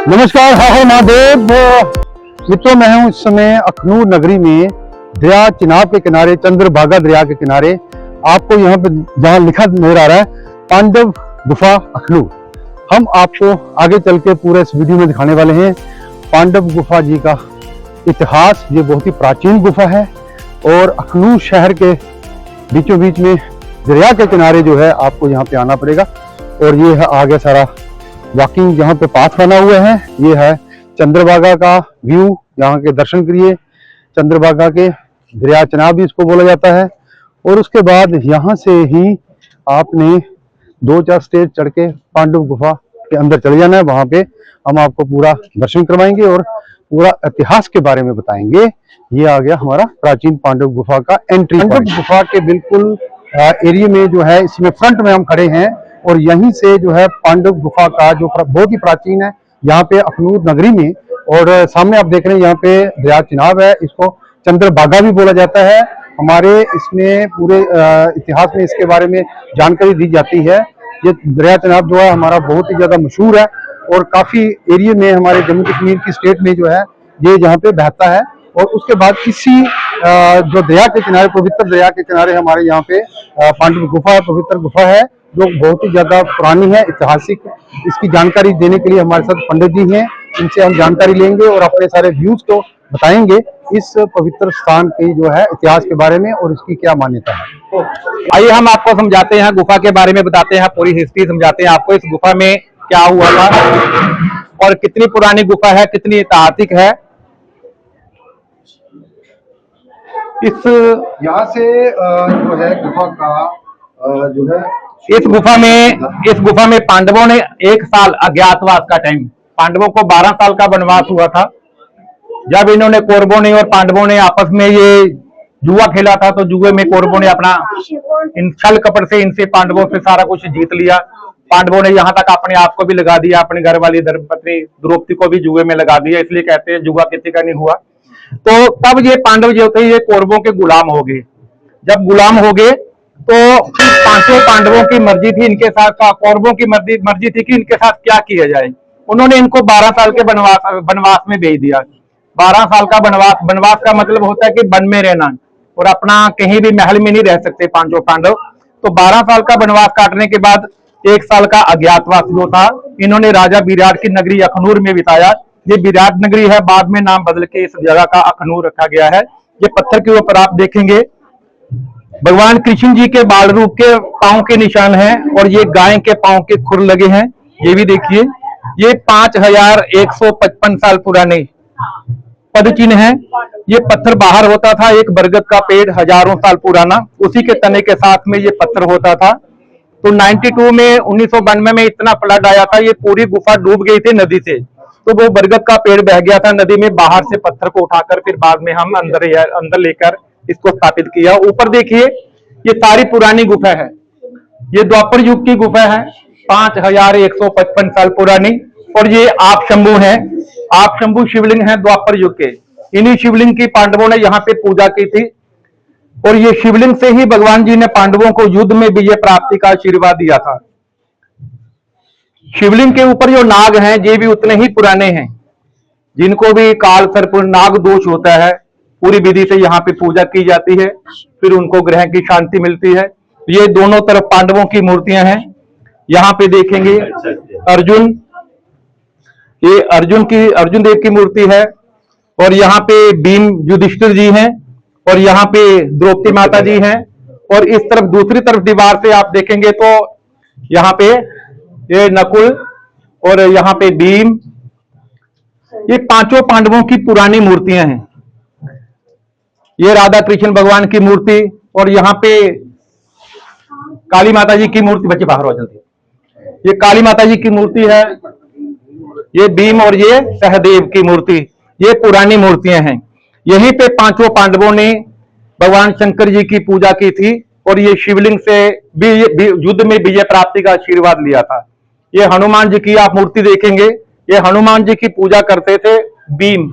नमस्कार, हर महादेव मित्रों। मैं हूं इस समय अखनूर नगरी में दरिया चिनाब के किनारे, चंद्रभागा दरिया के किनारे। आपको यहाँ पे जहाँ लिखा नजर आ रहा है पांडव गुफा अखनूर, हम आपको आगे चल के पूरे इस वीडियो में दिखाने वाले हैं पांडव गुफा जी का इतिहास। ये बहुत ही प्राचीन गुफा है और अखनूर शहर के बीचों बीच में दरिया के किनारे जो है आपको यहाँ पे आना पड़ेगा। और ये है आगे सारा वॉकिंग जहाँ पे पाथ बना हुए हैं। ये है चंद्रभागा का व्यू, यहाँ के दर्शन करिए। चंद्रभागा के दरिया चिनाब भी इसको बोला जाता है। और उसके बाद यहाँ से ही आपने 2-4 स्टेज चढ़ के पांडव गुफा के अंदर चले जाना है। वहां पे हम आपको पूरा दर्शन करवाएंगे और पूरा इतिहास के बारे में बताएंगे। ये आ गया हमारा प्राचीन पांडव गुफा का एंट्री। पांडव गुफा के बिल्कुल एरिया में जो है, इसमें फ्रंट में हम खड़े हैं और यहीं से जो है पांडव गुफा का जो बहुत ही प्राचीन है यहाँ पे अखनूर नगरी में। और सामने आप देख रहे हैं यहाँ पे दरिया चिनाब है, इसको चंद्रभागा भी बोला जाता है। हमारे इसमें पूरे इतिहास में इसके बारे में जानकारी दी जाती है। ये दरिया चिनाब जो है हमारा बहुत ही ज्यादा मशहूर है और काफी एरिया में हमारे जम्मू कश्मीर की स्टेट में जो है ये यहाँ पे बहता है। और उसके बाद इसी जो दरिया के किनारे, पवित्र दरिया के किनारे हमारे यहाँ पे पांडव गुफा, पवित्र गुफा है जो बहुत ही ज्यादा पुरानी है, ऐतिहासिक। इसकी जानकारी देने के लिए हमारे साथ पंडित जी हैं, इनसे हम जानकारी लेंगे और अपने सारे व्यूज को बताएंगे इस पवित्र स्थान के जो है इतिहास के बारे में और इसकी क्या मान्यता है। आइए हम आपको समझाते हैं, गुफा के बारे में बताते हैं, पूरी हिस्ट्री समझाते हैं आपको। इस गुफा में क्या हुआ था और कितनी पुरानी गुफा है, कितनी ऐतिहासिक है। इस यहाँ से जो है गुफा का जो है इस गुफा में पांडवों ने 1 साल अज्ञातवास का टाइम, पांडवों को 12 साल का वनवास हुआ था। जब इन्होंने, कौरवों ने और पांडवों ने आपस में ये जुआ खेला था, तो जुए में कौरवों ने अपना इन छल कपट से इनसे पांडवों से सारा कुछ जीत लिया। पांडवों ने यहाँ तक अपने आप को भी लगा दिया, अपनी घर वाली धर्मपत्नी द्रौपदी को भी जुए में लगा दिया। इसलिए कहते हैं जुआ किसी का नहीं हुआ। तो तब ये पांडव जो थे ये कौरवों के गुलाम हो गए। जब गुलाम हो गए तो 5 पांडवों की मर्जी थी इनके साथ, कौरवों की मर्जी थी कि इनके साथ क्या किया जाए। उन्होंने इनको 12 साल के वनवास में भेज दिया। 12 साल का वनवास का मतलब होता है कि वन में रहना और अपना कहीं भी महल में नहीं रह सकते 5 पांडव। तो 12 साल का वनवास काटने के बाद 1 साल का अज्ञातवास जो था इन्होंने राजा विराट की नगरी अखनूर में बिताया। ये विराट नगरी है, बाद में नाम बदल के इस जगह का अखनूर रखा गया है। ये पत्थर के ऊपर आप देखेंगे भगवान कृष्ण जी के बाल रूप के पांव के निशान हैं और ये गाय के पांव के खुर लगे हैं। ये भी देखिए, ये 5155 साल पुराने पद चिन्ह है। ये पत्थर बाहर होता था, एक बरगद का पेड़ हजारों साल पुराना, उसी के तने के साथ में ये पत्थर होता था। तो 92 में 1992 में इतना फ्लड आया था, ये पूरी गुफा डूब गई थी नदी से। तो वो बरगद का पेड़ बह गया था नदी में, बाहर से पत्थर को उठाकर फिर बाद में हम अंदर लेकर इसको स्थापित किया। ऊपर देखिए, ये सारी पुरानी गुफा है। ये द्वापर युग की गुफा है, 5155 साल पुरानी। और ये आप शंभु है, आप शंभु शिवलिंग है द्वापर युग के। इन्हीं शिवलिंग की पांडवों ने यहाँ पे पूजा की थी और ये शिवलिंग से ही भगवान जी ने पांडवों को युद्ध में विजय प्राप्ति का आशीर्वाद दिया था। शिवलिंग के ऊपर जो नाग हैं ये भी उतने ही पुराने हैं, जिनको भी काल सर्प नाग दोष होता है, पूरी विधि से यहाँ पे पूजा की जाती है, फिर उनको ग्रह की शांति मिलती है। ये दोनों तरफ पांडवों की मूर्तियां हैं। यहाँ पे देखेंगे अर्जुन, ये अर्जुन देव की मूर्ति है। और यहाँ पे भीम युधिष्ठिर जी हैं और यहाँ पे द्रौपदी माता जी हैं। और इस तरफ दूसरी तरफ दीवार से आप देखेंगे तो यहाँ पे ये नकुल और यहाँ पे भीम, ये 5 पांडवों की पुरानी मूर्तियां हैं। ये राधा कृष्ण भगवान की मूर्ति और यहाँ पे काली माता जी की मूर्ति, बच्चे बाहर हो जल्दी, ये काली माता जी की मूर्ति है। ये भीम और ये सहदेव की मूर्ति, ये पुरानी मूर्तियां हैं। यहीं पे 5 पांडवों ने भगवान शंकर जी की पूजा की थी और ये शिवलिंग से भी युद्ध में विजय प्राप्ति का आशीर्वाद लिया था। ये हनुमान जी की आप मूर्ति देखेंगे, ये हनुमान जी की पूजा करते थे भीम,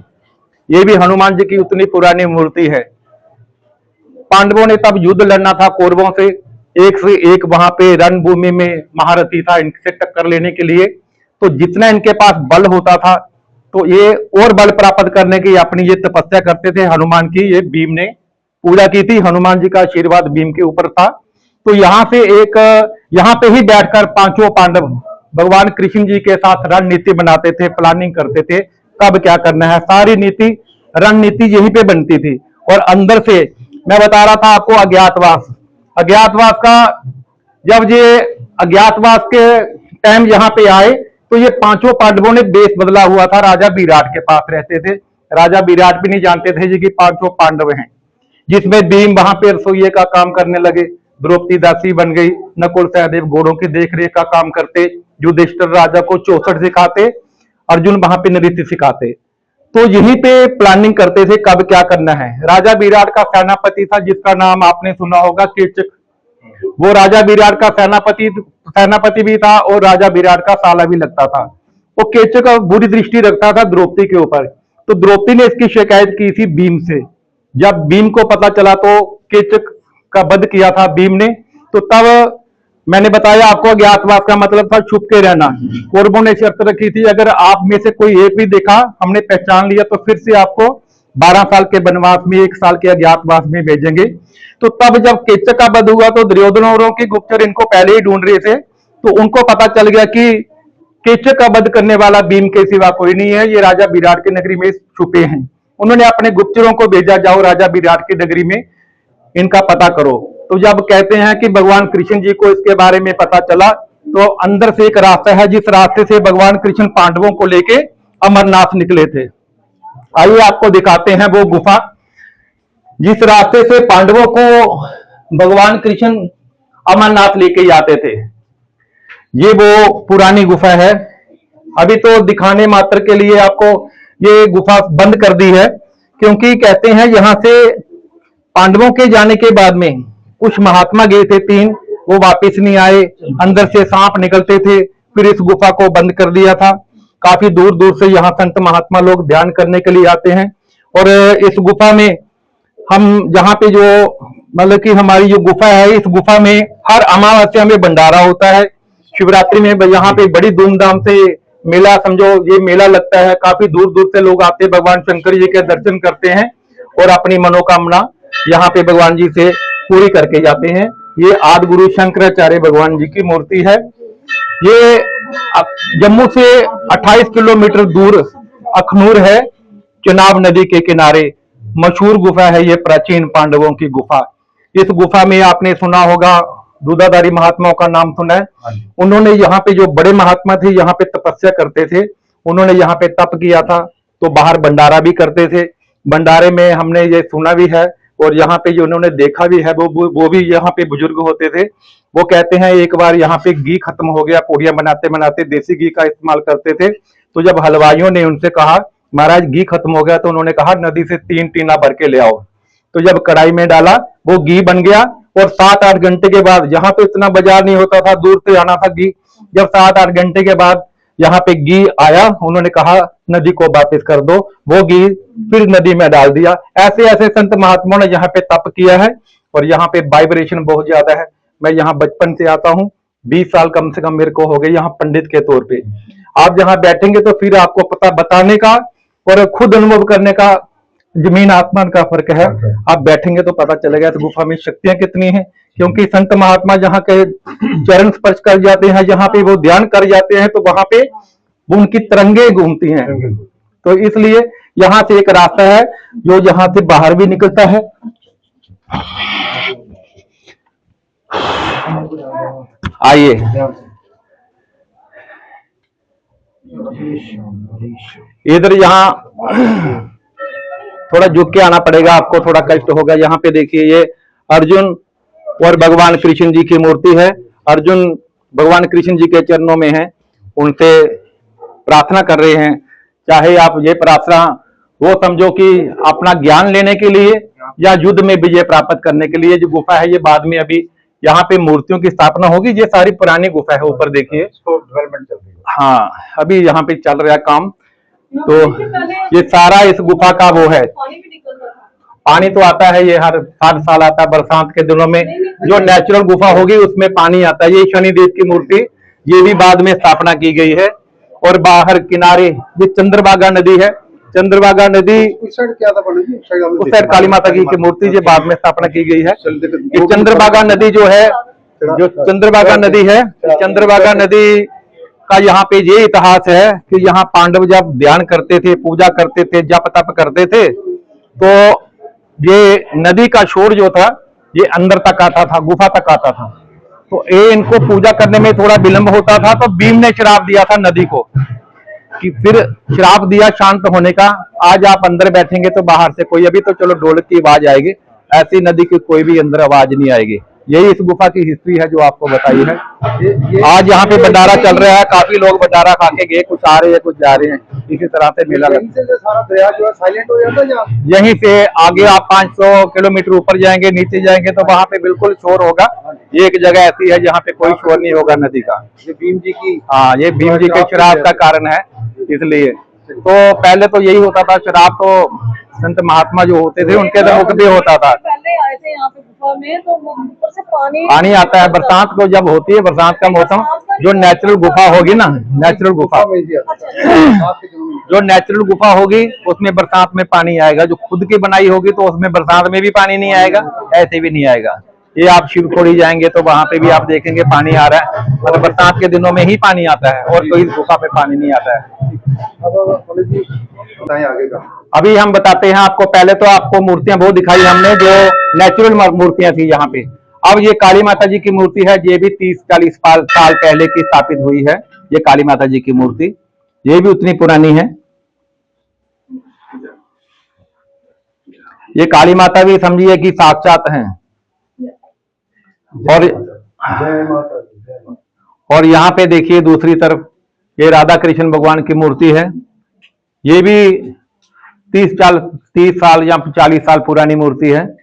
ये भी हनुमान जी की उतनी पुरानी मूर्ति है। पांडवों ने तब युद्ध लड़ना था कौरवों से, एक वहां पे रणभूमि में महारथी था इनसे टक्कर लेने के लिए। तो जितना इनके पास बल होता था, तो ये और बल प्राप्त करने की अपनी ये तपस्या करते थे हनुमान की। ये भीम ने पूजा की थी, हनुमान जी का आशीर्वाद भीम के ऊपर था। तो यहाँ से एक यहाँ पे ही बैठकर पांचों पांडव भगवान कृष्ण जी के साथ रणनीति बनाते थे, प्लानिंग करते थे कब क्या करना है। सारी नीति रणनीति यहीं पे बनती थी। और अंदर से मैं बता रहा था आपको अज्ञातवास, अज्ञातवास का जब ये अज्ञातवास के टाइम यहाँ पे आए तो ये पांचों पांडवों ने देश बदला हुआ था। राजा विराट के पास रहते थे। राजा विराट भी नहीं जानते थे जी कि पांचों पांडव हैं, जिसमें भीम वहां पे रसोइये का काम करने लगे, द्रौपदी दासी बन गई, नकुल सहदेव घोड़ों की देखरेख का काम करते, युधिष्ठिर राजा को 64 सिखाते, अर्जुन वहां पे नृत्य सिखाते। तो यहीं पे प्लानिंग करते थे कब क्या करना है। राजा विराट का सेनापति था जिसका नाम आपने सुना होगा, कीचक। वो राजा विराट का सेनापति भी था और राजा विराट का साला भी लगता था। वो कीचक बुरी दृष्टि रखता था द्रौपदी के ऊपर। तो द्रौपदी ने इसकी शिकायत की थी भीम से। जब भीम को पता चला तो कीचक का वध किया था भीम ने। तो तब मैंने बताया आपको अज्ञातवास का मतलब था छुप के रहना। कौरवों ने शर्त रखी थी अगर आप में से कोई एक भी देखा, हमने पहचान लिया, तो फिर से आपको 12 साल के वनवास में, 1 साल के अज्ञातवास में भेजेंगे। तो तब जब कीचक का वध हुआ तो दुर्योधन औरों की गुप्तचर इनको पहले ही ढूंढ रहे थे। तो उनको पता चल गया कि कीचक का वध करने वाला भीम के सिवा कोई नहीं है, ये राजा विराट की नगरी में छुपे हैं। उन्होंने अपने गुप्तचरों को भेजा, जाओ राजा विराट की नगरी में इनका पता करो। तो जब कहते हैं कि भगवान कृष्ण जी को इसके बारे में पता चला, तो अंदर से एक रास्ता है जिस रास्ते से भगवान कृष्ण पांडवों को लेके अमरनाथ निकले थे। आइए आपको दिखाते हैं वो गुफा जिस रास्ते से पांडवों को भगवान कृष्ण अमरनाथ लेके जाते थे। ये वो पुरानी गुफा है। अभी तो दिखाने मात्र के लिए आपको ये गुफा बंद कर दी है, क्योंकि कहते हैं यहां से पांडवों के जाने के बाद में कुछ महात्मा गए थे 3, वो वापस नहीं आए। अंदर से सांप निकलते थे, फिर इस गुफा को बंद कर दिया था। काफी दूर दूर से यहाँ संत महात्मा लोग ध्यान करने के लिए आते हैं। और इस गुफा में हम जहाँ पे जो मतलब कि हमारी जो गुफा है, इस गुफा में हर अमावस्या में भंडारा होता है। शिवरात्रि में यहाँ पे बड़ी धूमधाम से मेला, समझो ये मेला लगता है। काफी दूर दूर से लोग आते हैं, भगवान शंकर जी के दर्शन करते हैं और अपनी मनोकामना यहाँ पे भगवान जी से पूरी करके जाते हैं। ये आदि गुरु शंकराचार्य भगवान जी की मूर्ति है। ये जम्मू से 28 किलोमीटर दूर अखनूर है, चेनाब नदी के किनारे मशहूर गुफा है ये, प्राचीन पांडवों की गुफा। इस गुफा में आपने सुना होगा दूधाधारी महात्माओं का नाम सुना है। उन्होंने यहाँ पे जो बड़े महात्मा थे यहाँ पे तपस्या करते थे, उन्होंने यहाँ पे तप किया था। तो बाहर भंडारा भी करते थे। भंडारे में हमने ये सुना भी है और यहाँ पे जो उन्होंने देखा भी है, वो भी यहाँ पे बुजुर्ग होते थे। वो कहते हैं एक बार यहाँ पे घी खत्म हो गया, पूड़ियां बनाते बनाते देसी घी का इस्तेमाल करते थे। तो जब हलवाइयों ने उनसे कहा महाराज घी खत्म हो गया, तो उन्होंने कहा नदी से 3 टीना भर के ले आओ। तो जब कढ़ाई में डाला वो घी बन गया। और 7-8 घंटे के बाद, यहाँ तो इतना बाजार नहीं होता था, दूर से आना था घी। जब 7-8 घंटे के बाद यहाँ पे घी आया, उन्होंने कहा नदी को वापस कर दो। वो घी फिर नदी में डाल दिया। ऐसे ऐसे संत महात्माओं ने यहाँ पे तप किया है। और यहाँ पे वाइब्रेशन बहुत ज्यादा है। मैं यहाँ बचपन से आता हूँ, 20 साल कम से कम मेरे को हो गए यहाँ पंडित के तौर पे। आप जहाँ बैठेंगे तो फिर आपको पता बताने का और खुद अनुभव करने का जमीन आसमान का फर्क है। आप बैठेंगे तो पता चलेगा इस गुफा में शक्तियां कितनी हैं। क्योंकि संत महात्मा जहाँ के चरण स्पर्श कर जाते हैं, जहाँ पे वो ध्यान कर जाते हैं, तो वहां पे उनकी तरंगे घूमती हैं। तो इसलिए यहाँ से एक रास्ता है जो यहाँ से बाहर भी निकलता है। आइए, इधर यहाँ थोड़ा झुक के आना पड़ेगा आपको, थोड़ा कष्ट होगा। यहाँ पे देखिए ये अर्जुन और भगवान कृष्ण जी की मूर्ति है। अर्जुन भगवान कृष्ण जी के चरणों में है, उनसे प्रार्थना कर रहे हैं। चाहे आप ये प्रार्थना वो समझो कि अपना ज्ञान लेने के लिए या युद्ध में विजय प्राप्त करने के लिए। जो गुफा है ये बाद में अभी यहाँ पे मूर्तियों की स्थापना होगी। ये सारी पुरानी गुफा है, ऊपर देखिए डेवलपमेंट चल रही है। हाँ, अभी यहाँ पे चल रहा है काम। तो ये सारा इस गुफा का वो है। पानी तो आता है, ये हर साल आता है बरसात के दिनों में। जो नेचुरल गुफा होगी उसमें पानी आता है। ये शनिदेव की मूर्ति, ये भी बाद में स्थापना की गई है। और बाहर किनारे ये चंद्रभागा नदी है। चंद्रभागा नदी उस साइड क्या था पंडित जी? उस साइड काली माता की मूर्ति जो बाद में स्थापना की गई है। ये चंद्रभागा नदी जो है, जो चंद्रभागा नदी है, चंद्रभागा नदी का यहाँ पे ये इतिहास है कि यहाँ पांडव जब ध्यान करते थे, पूजा करते थे, जप तप करते थे, तो ये नदी का शोर जो था ये अंदर तक आता था, गुफा तक आता था। तो ये इनको पूजा करने में थोड़ा विलंब होता था, तो भीम ने श्राप दिया था नदी को, कि फिर श्राप दिया शांत होने का। आज आप अंदर बैठेंगे तो बाहर से कोई, अभी तो चलो ढोलक की आवाज आएगी, ऐसी नदी की कोई भी अंदर आवाज नहीं आएगी। यही इस गुफा की हिस्ट्री है जो आपको बताई है। आज यहाँ पे भंडारा चल रहा है, काफी लोग भंडारा खा के गए, कुछ आ रहे हैं, कुछ जा रहे हैं, इसी तरह से मेला लगता है। सारा दरिया जो है साइलेंट हो जाता है। यहीं से आगे आप 500 किलोमीटर ऊपर जाएंगे, नीचे जाएंगे तो वहां पे बिल्कुल शोर होगा। ये एक जगह ऐसी है जहाँ पे कोई शोर नहीं होगा नदी का। ये भीम जी की, हाँ, ये भीम जी के श्राप का कारण है, इसलिए। तो पहले तो यही होता था, श्राप तो संत महात्मा जो होते थे उनके मुख भी होता था। पहले आए थे यहाँ पे गुफा में, तो ऊपर से पानी आता है बरसात को, जब होती है बरसात का मौसम, जो नेचुरल गुफा होगी ना, नेचुरल गुफा, जो नेचुरल गुफा होगी उसमें बरसात में पानी आएगा। जो खुद की बनाई होगी तो उसमें बरसात में भी पानी नहीं आएगा, ऐसे भी नहीं आएगा। ये आप शिवखोड़ी जाएंगे तो वहां पे भी आप देखेंगे पानी आ रहा है, मतलब बरसात के दिनों में ही पानी आता है और कोई गुफा पे पानी नहीं आता है। आगे का अभी हम बताते हैं आपको। पहले तो आपको मूर्तियां बहुत दिखाई हमने, जो नेचुरल मूर्तियां थी यहाँ पे। अब ये काली माता जी की मूर्ति है, ये भी 30-40 साल पहले की स्थापित हुई है। ये काली माता जी की मूर्ति, ये भी उतनी पुरानी है। ये काली माता भी समझिए कि साक्षात हैं। और यहाँ पे देखिए दूसरी तरफ ये राधा कृष्ण भगवान की मूर्ति है। ये भी 30 साल या 40 साल पुरानी मूर्ति है,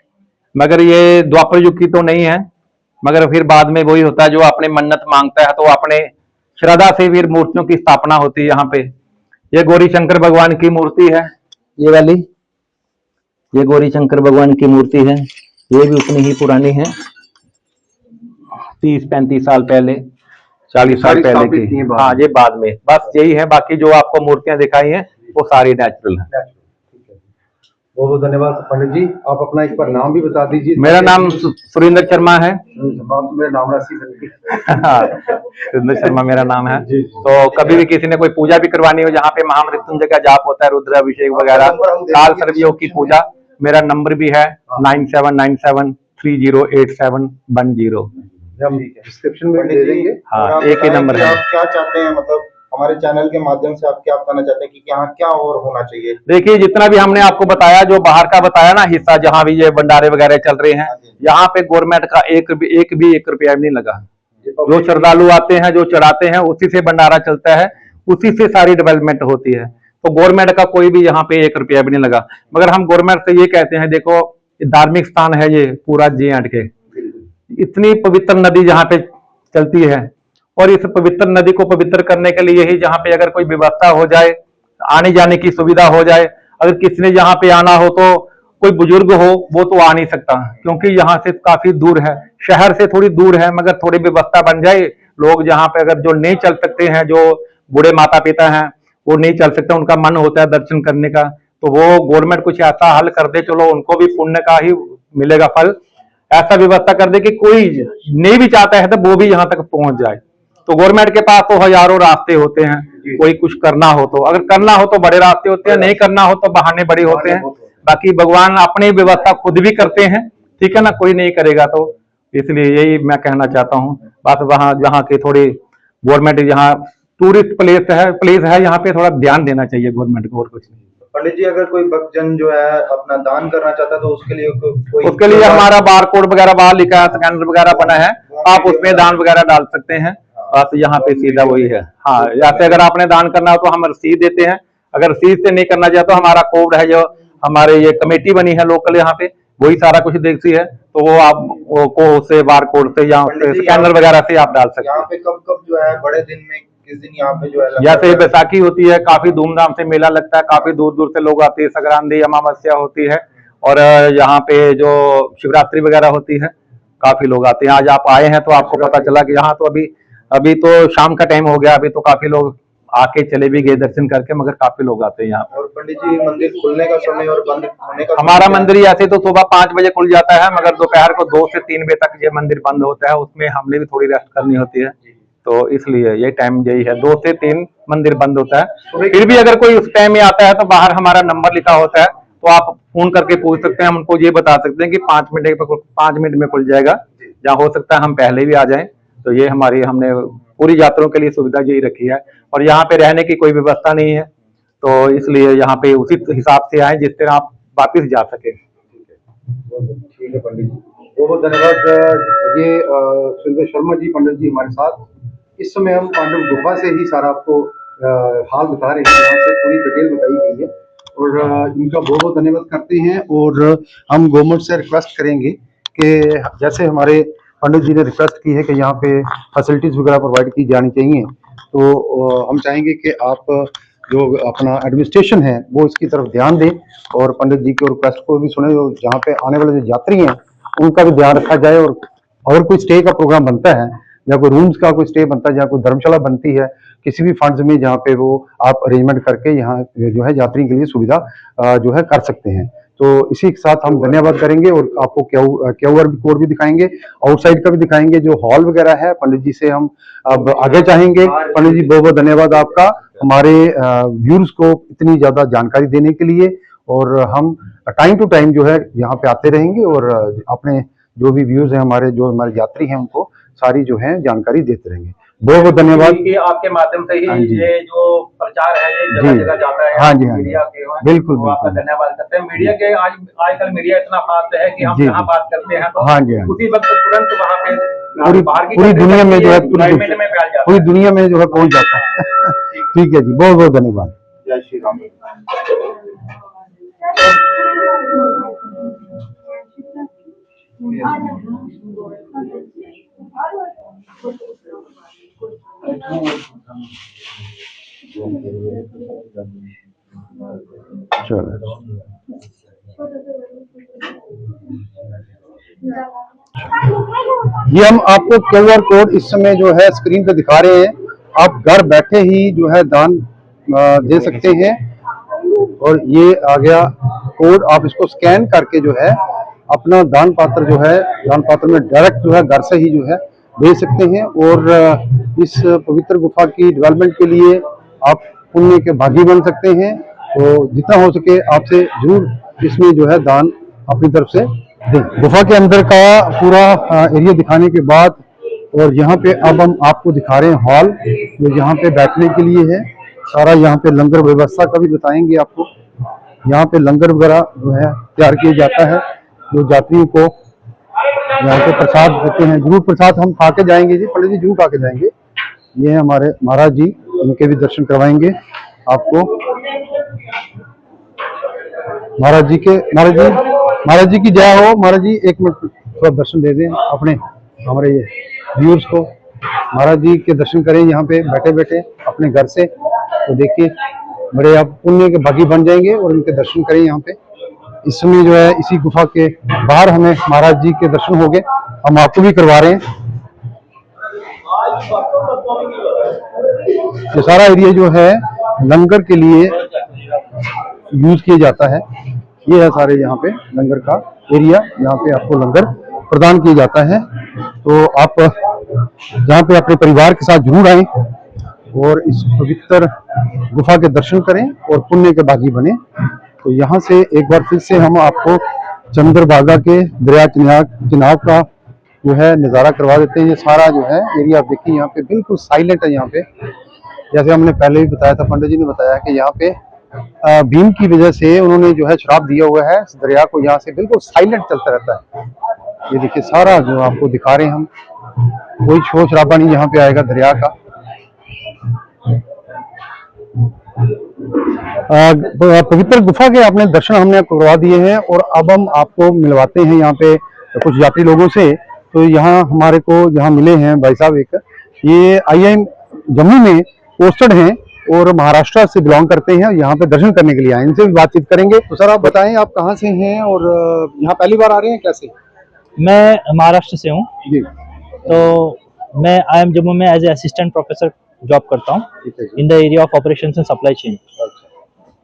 मगर ये द्वापर युग की तो नहीं है। मगर फिर बाद में वही होता है, जो अपने मन्नत मांगता है तो अपने श्रद्धा से फिर मूर्तियों की स्थापना होती है यहाँ पे। ये गौरी शंकर भगवान की मूर्ति है, ये वाली, ये गौरी शंकर भगवान की मूर्ति है। ये भी उतनी ही पुरानी है, 30-35 साल पहले, 40 साल पहले की। हाँ, ये बाद में, बस यही है। बाकी जो आपको मूर्तियां दिखाई हैं वो सारी नेचुरल है। बहुत बहुत धन्यवाद पंडित जी। आप अपना एक बार नाम भी बता दीजिए। मेरा नाम सुरेंद्र शर्मा है। मेरा नाम राशि सुरेंद्र शर्मा मेरा नाम है। तो कभी भी किसी ने कोई पूजा भी करवानी हो, जहाँ पे महामृत्युंजय का जाप होता है, रुद्र अभिषेक वगैरह, काल सर्वयोग की पूजा, मेरा नंबर भी है 9797308710। हम डिस्क्रिप्शन में दे देंगे। हाँ, एक ही नंबर है। आप क्या चाहते हैं, मतलब हमारे चैनल के माध्यम से आप क्या बताना चाहते हैं कि यहाँ क्या और होना चाहिए? देखिए, जितना भी हमने आपको बताया, जो बाहर का बताया ना हिस्सा, जहाँ भी ये भंडारे वगैरह चल रहे हैं, यहाँ पे गवर्नमेंट का एक रुपया भी नहीं लगा। जो श्रद्धालु आते हैं, जो चढ़ाते हैं, उसी से भंडारा चलता है, उसी से सारी डेवलपमेंट होती है। तो गवर्नमेंट का कोई भी यहाँ पे 1 रुपया भी नहीं लगा। मगर हम गवर्नमेंट से ये कहते हैं, देखो धार्मिक स्थान है ये पूरा J&K, इतनी पवित्र नदी जहाँ पे चलती है, और इस पवित्र नदी को पवित्र करने के लिए ही जहाँ पे अगर कोई व्यवस्था हो जाए, आने जाने की सुविधा हो जाए। अगर किसी ने यहाँ पे आना हो तो कोई बुजुर्ग हो, वो तो आ नहीं सकता, क्योंकि यहाँ से काफी दूर है, शहर से थोड़ी दूर है। मगर थोड़ी व्यवस्था बन जाए, लोग जहाँ पे अगर जो नहीं चल सकते हैं, जो बूढ़े माता पिता हैं, वो नहीं चल सकते, उनका मन होता है दर्शन करने का, तो वो गवर्नमेंट कुछ ऐसा हल कर दे, चलो उनको भी पुण्य का ही मिलेगा फल। ऐसा व्यवस्था कर दे कि कोई नहीं भी चाहता है तो वो भी यहाँ तक पहुंच जाए। तो गवर्नमेंट के पास तो हजारों रास्ते होते हैं, कोई कुछ करना हो तो, अगर करना हो तो बड़े रास्ते होते हैं, नहीं करना हो तो बहाने बड़े होते हैं। बाकी भगवान अपनी व्यवस्था खुद भी करते हैं, ठीक है ना, कोई नहीं करेगा तो। इसलिए यही मैं कहना चाहता हूँ। बस वहाँ जहाँ की थोड़ी गवर्नमेंट, यहाँ टूरिस्ट प्लेस है, यहाँ पे थोड़ा ध्यान देना चाहिए गवर्नमेंट को, और कुछ नहीं। पंडित जी, अगर कोई भक्तजन जो है अपना दान करना चाहता है तो उसके लिए उसके लिए हमारा बारकोड वगैरह बाहर लिखा है, स्कैनर वगैरह बना है, आप उसमें दान वगैरह डाल सकते हैं। बस यहाँ पे सीधा वही है। हाँ, जैसे अगर आपने दान करना हो तो हम रसीद देते हैं, अगर रसीद से नहीं करना चाहे तो हमारा कोड है, जो हमारे ये कमेटी बनी है लोकल यहाँ पे, वही सारा कुछ देखती है, तो वो आप को उससे बारकोड से या स्कैनर वगैरह से आप डाल सकते हैं। यहाँ पे कब जो है बड़े दिन में किस दिन यहाँ पे जो है जैसे बैसाखी होती है, काफी धूमधाम से मेला लगता है, काफी दूर दूर से लोग आते हैं। संक्रांति अमावस्या होती है, और यहाँ पे जो शिवरात्रि वगैरह होती है, काफी लोग आते हैं। आज आप आए हैं तो आपको पता चला कि यहाँ तो अभी तो शाम का टाइम हो गया, अभी तो काफी लोग आके चले भी गए दर्शन करके, मगर काफी लोग आते हैं यहाँ पे। और पंडित जी, मंदिर खुलने का समय और बंद होने का समय हमारा क्या है? मंदिर ऐसे तो सुबह 5 बजे खुल जाता है, मगर दोपहर को 2 से 3 बजे तक ये मंदिर बंद होता है। उसमें हमने भी थोड़ी रेस्ट करनी होती है, तो इसलिए ये टाइम यही है, 2 से 3 मंदिर बंद होता है। फिर भी अगर कोई उस टाइम में आता है तो बाहर हमारा नंबर लिखा होता है, तो आप फोन करके पूछ सकते हैं। हम उनको ये बता सकते हैं कि 5 मिनट में खुल जाएगा, या हो सकता है हम पहले भी आ जाएं। तो ये हमने पूरी यात्रियों के लिए सुविधा यही रखी है। और यहाँ पे रहने की कोई व्यवस्था नहीं है, तो इसलिए यहाँ पे उसी हिसाब से आए जिस तरह आप वापिस जा सके। ठीक है पंडित जी, बहुत बहुत धन्यवाद। ये सुरेंद्र शर्मा जी पंडित जी हमारे साथ। इस समय हम पांडव गुफा से ही सारा आपको हाल बता रहे हैं, यहाँ से पूरी डिटेल बताई गई है, और इनका बहुत बहुत धन्यवाद करते हैं। और हम गवर्नमेंट से रिक्वेस्ट करेंगे कि जैसे हमारे पंडित जी ने रिक्वेस्ट की है कि यहाँ पे फैसिलिटीज वगैरह प्रोवाइड की जानी चाहिए, तो हम चाहेंगे कि आप जो अपना एडमिनिस्ट्रेशन है वो इसकी तरफ ध्यान दें, और पंडित जी के रिक्वेस्ट को भी सुने। जहाँ पे आने वाले जो यात्री हैं उनका भी ध्यान रखा जाए, और अगर कोई स्टे का प्रोग्राम बनता है या कोई रूम्स का कोई स्टे बनता है या कोई धर्मशाला बनती है किसी भी फंड्स में, जहाँ पे वो आप अरेंजमेंट करके यहाँ जो है यात्री के लिए सुविधा जो है कर सकते हैं। तो इसी के साथ हम धन्यवाद करेंगे, और आपको QR कोड भी दिखाएंगे, आउटसाइड का भी दिखाएंगे, जो हॉल वगैरह है। पंडित जी से हम अब आगे चाहेंगे। पंडित जी बहुत बहुत धन्यवाद आपका हमारे व्यूअर्स को इतनी ज्यादा जानकारी देने के लिए, और हम टाइम टू टाइम जो है यहाँ पे आते रहेंगे, और अपने जो भी व्यूज हैं जो हमारे यात्री हैं उनको सारी जो है जानकारी देते रहेंगे। बहुत बहुत धन्यवाद। आपके माध्यम से ही ये जो प्रचार है ये जगह जगह जाता है। हाँ जी, हाँ मीडिया के बिल्कुल तो आपका धन्यवाद करते हैं। मीडिया के आजकल मीडिया इतना फास्ट है कि हम जहाँ बात करते हैं तो हाँ जी, उसी वक्त तुरंत वहाँ पे पूरी दुनिया में जो है पूरी दुनिया में जो है पहुंच जाता है। ठीक है जी, बहुत बहुत धन्यवाद। जय श्री राम। चलो, ये हम आपको QR कोड इस समय जो है स्क्रीन पे दिखा रहे हैं। आप घर बैठे ही जो है दान दे सकते हैं, और ये आ गया कोड। आप इसको स्कैन करके जो है अपना दान पात्र में डायरेक्ट जो है घर से ही जो है भेज सकते हैं, और इस पवित्र गुफा की डेवलपमेंट के लिए आप पुण्य के भागी बन सकते हैं। तो जितना हो सके आपसे जरूर इसमें जो है दान अपनी तरफ से दें। गुफा के अंदर का पूरा एरिया दिखाने के बाद, और यहाँ पे अब हम आपको दिखा रहे हैं हॉल, जो यहाँ पे बैठने के लिए है। सारा यहाँ पे लंगर व्यवस्था का भी बताएंगे आपको। यहाँ पे लंगर वगैरह जो है तैयार किया जाता है, जो यात्रियों को यहाँ पे प्रसाद देते हैं। जरूर प्रसाद हम खा के जाएंगे जी, पंडित जी जरूर खा के जाएंगे। ये है हमारे महाराज जी, इनके भी दर्शन करवाएंगे आपको। महाराज जी की जय हो। महाराज जी एक मिनट थोड़ा दर्शन दे दें अपने हमारे ये व्यूअर्स को। महाराज जी के दर्शन करें यहाँ पे बैठे बैठे अपने घर से। तो देखिए बड़े आप पुण्य के भागी बन जाएंगे, और इनके दर्शन करें यहाँ पे। इस समय जो है इसी गुफा के बाहर हमें महाराज जी के दर्शन हो गए, हम आपको भी करवा रहे हैं। ये सारा एरिया जो है लंगर के लिए यूज किया जाता है। ये है सारे यहाँ पे लंगर का एरिया, यहाँ पे आपको लंगर प्रदान किया जाता है। तो आप यहाँ पे अपने परिवार के साथ जरूर आएं और इस पवित्र गुफा के दर्शन करें और पुण्य के भागी बने। तो यहाँ से एक बार फिर से हम आपको चंद्रभागा के दरिया चिनाब का जो है नज़ारा करवा देते हैं। ये सारा जो है एरिया आप देखिए, यहाँ पे बिल्कुल साइलेंट है। यहाँ पे जैसे हमने पहले भी बताया था, पंडित जी ने बताया कि यहाँ पे भीम की वजह से उन्होंने जो है श्राप दिया हुआ है इस दरिया को, यहाँ से बिल्कुल साइलेंट चलता रहता है। ये देखिए सारा जो आपको दिखा रहे हैं हम, कोई शोर शराबा नहीं यहाँ पे आएगा दरिया का। पवित्र गुफा के अपने दर्शन हमने करवा दिए हैं, और अब हम आपको मिलवाते हैं यहाँ पे कुछ यात्री लोगों से। तो यहाँ हमारे को यहाँ मिले हैं भाई साहब, एक ये IIM जम्मू में पोस्टेड हैं और महाराष्ट्र से बिलोंग करते हैं, यहाँ पे दर्शन करने के लिए आए। इनसे भी बातचीत करेंगे। तो सर आप बताएं आप कहाँ से हैं और यहाँ पहली बार आ रहे हैं कैसे? मैं महाराष्ट्र से हूँ। जी। तो मैं IIM जम्मू में as a assistant professor job करता हूँ ठीक है जी। In the area of operations and supply chain.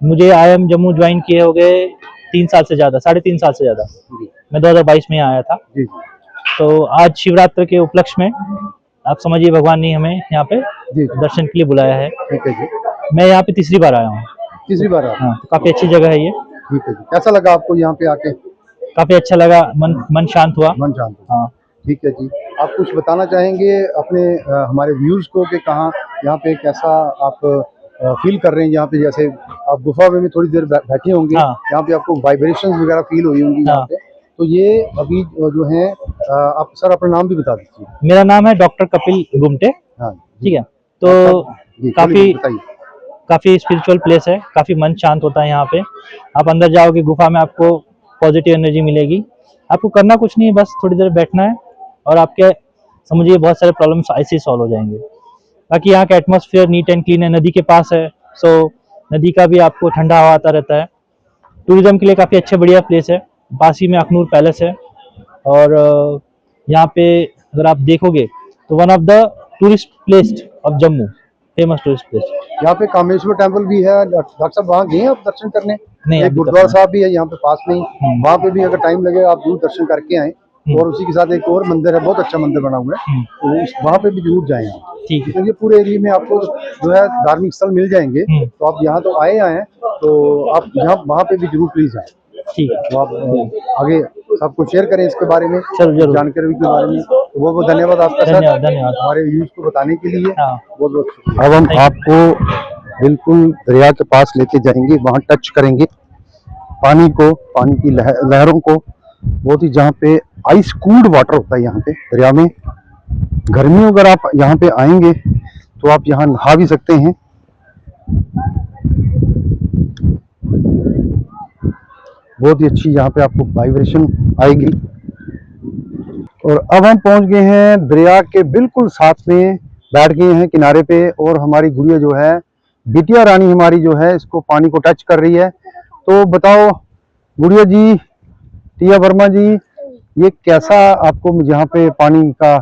मुझे IIM जम्मू ज्वाइन किए हो गए 3 साल से ज़्यादा, 3.5 साल से ज़्यादा। जी मैं 2022 में आया था। जी तो आज शिवरात्रि के उपलक्ष्य में आप समझिए भगवान ने हमें यहाँ पे जी दर्शन के लिए बुलाया है। ठीक है जी। मैं यहाँ पे तीसरी बार आया हूँ। तीसरी बार आप? हाँ, तो काफ़ी अच्छी जगह है ये। ठीक है जी। कैसा लगा आपको यहाँ पे आके? काफ़ी अच्छा लगा, मन शांत हुआ। मन शांत हो? हाँ। ठीक है जी। आप कुछ बताना चाहेंगे अपने हमारे व्यूज़ को कि कहाँ यहाँ पे कैसा आप फील कर रहे हैं? यहाँ पे जैसे आप गुफा में भी थोड़ी देर बैठे होंगे, हाँ। यहाँ पे आपको वाइब्रेशंस वगैरह फील हुई होंगी यहाँ हाँ। पे। तो ये अभी जो है आप सर अपना नाम भी बता दीजिए। मेरा नाम है डॉक्टर कपिल गुमटे। हाँ ठीक है, तो जी, काफ़ी बताइए। काफ़ी स्पिरिचुअल प्लेस है, काफ़ी मन शांत होता है यहाँ पे। आप अंदर जाओगे गुफा में, आपको पॉजिटिव एनर्जी मिलेगी। आपको करना कुछ नहीं है, बस थोड़ी देर बैठना है और आपके समझिए बहुत सारे प्रॉब्लम्स ऐसे ही सॉल्व हो जाएंगे। बाकी यहाँ का एटमॉस्फेयर नीट एंड क्लीन है, नदी के पास है, सो नदी का भी आपको ठंडा हवा आता रहता है। टूरिज्म के लिए काफ़ी अच्छा बढ़िया प्लेस है। पास ही में अखनूर पैलेस है और यहाँ पे अगर आप देखोगे तो one of the tourist place of Jammu, famous tourist place. यहाँ पे कामेश्वर टेम्पल भी है डॉक्टर साहब, वहाँ गए हैं आप दर्शन करने? नहीं, एक अभी तक गुरुद्वारा नहीं। साहब भी है यहाँ पे पास में ही, वहाँ पे भी अगर टाइम लगे आप जरूर दर्शन करके आए। और उसी के साथ एक और मंदिर है, बहुत अच्छा मंदिर बना हुआ है, तो वहाँ पे भी जरूर जाएं आप। ठीक है। तो ये पूरे एरिया में आपको जो है धार्मिक स्थल मिल जाएंगे। तो आप यहाँ तो आए हैं, तो आप यहाँ वहाँ पे भी जरूर प्लीज आए। ठीक है, तो आप आगे सबको शेयर करें इसके बारे में, जरूर। जानकारी के बारे में। तो बहुत बहुत धन्यवाद आपका सर, धन्यवाद। हमारे व्यूज को बताने के लिए। हाँ। बहुत बहुत। अब हम आपको बिल्कुल दरिया के पास लेके जाएंगे, वहाँ टच करेंगे पानी को, पानी की लहरों को। बहुत ही जहाँ पे आइस कूल्ड वाटर होता है यहाँ पे दरिया में। गर्मियों अगर आप यहाँ पे आएंगे तो आप यहाँ नहा भी सकते हैं। बहुत ही अच्छी यहाँ पे आपको वाइब्रेशन आएगी। और अब हम पहुंच गए हैं दरिया के बिल्कुल साथ में, बैठ गए हैं किनारे पे। और हमारी गुड़िया जो है, बिटिया रानी हमारी जो है, इसको पानी को टच कर रही है। तो बताओ गुड़िया जी, टिया वर्मा जी, ये कैसा आपको यहाँ पे पानी का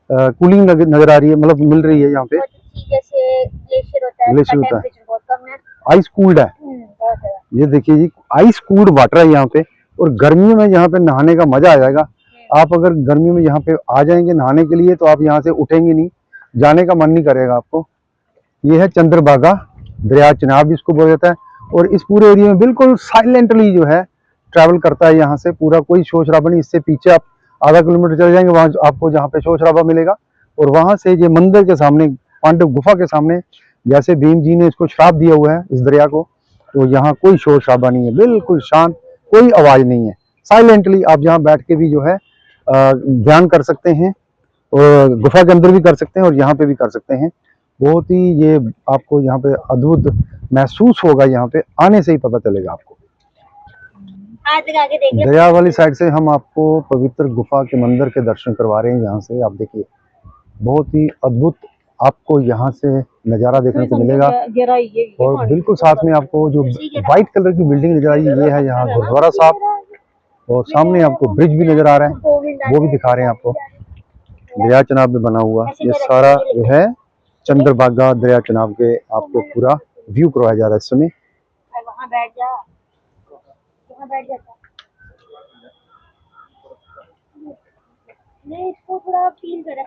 कूलिंग नजर आ रही है, मतलब मिल रही है यहाँ पे? जैसे ग्लेशियर होता है, ग्लेशियर होता है, टेम्परेचर बहुत कम है, आइस कूल्ड है। बहुत है। ये देखिए जी, आइस कूल्ड वाटर है यहाँ पे। और गर्मियों में यहाँ पे नहाने का मजा आ जाएगा। आप अगर गर्मियों में यहाँ पे आ जाएंगे नहाने के लिए तो आप यहाँ से उठेंगे नहीं, जाने का मन नहीं करेगा आपको। ये है चंद्रभागा दरिया, चिनाब इसको बोला जाता है। और इस पूरे एरिया में बिल्कुल साइलेंटली जो है ट्रैवल करता है यहाँ से, पूरा कोई शोर शराबा नहीं। इससे पीछे आप आधा किलोमीटर चले जाएंगे, वहाँ आपको जहाँ पे शोर शराबा मिलेगा। और वहाँ से ये मंदिर के सामने, पांडव गुफा के सामने, जैसे भीम जी ने इसको श्राप दिया हुआ है इस दरिया को, तो यहाँ कोई शोर शराबा नहीं है, बिल्कुल शांत, कोई आवाज नहीं है। साइलेंटली आप यहाँ बैठ के भी जो है ध्यान कर सकते हैं, और गुफा के अंदर भी कर सकते हैं और यहाँ पे भी कर सकते हैं। बहुत ही ये आपको यहाँ पे अद्भुत महसूस होगा, यहाँ पे आने से ही पता चलेगा आपको। दरिया वाली साइड से हम आपको पवित्र गुफा के मंदिर के दर्शन करवा रहे हैं। यहाँ से आप देखिए, बहुत ही अद्भुत आपको यहाँ से नज़ारा देखने को मिलेगा। और बिल्कुल साथ में आपको जो व्हाइट कलर की बिल्डिंग नजर आई, ये है यहाँ गुरुद्वारा साहब। और सामने आपको ब्रिज भी नजर आ रहा है, वो भी दिखा रहे हैं आपको, दरिया चिनाब में बना हुआ। ये सारा जो है चंद्रभागा दरिया चिनाब के आपको पूरा व्यू करवाया जा रहा है इस समय। वहाँ बैठ जा, वहाँ बैठ जाता। नहीं, इसको थोड़ा फील करा।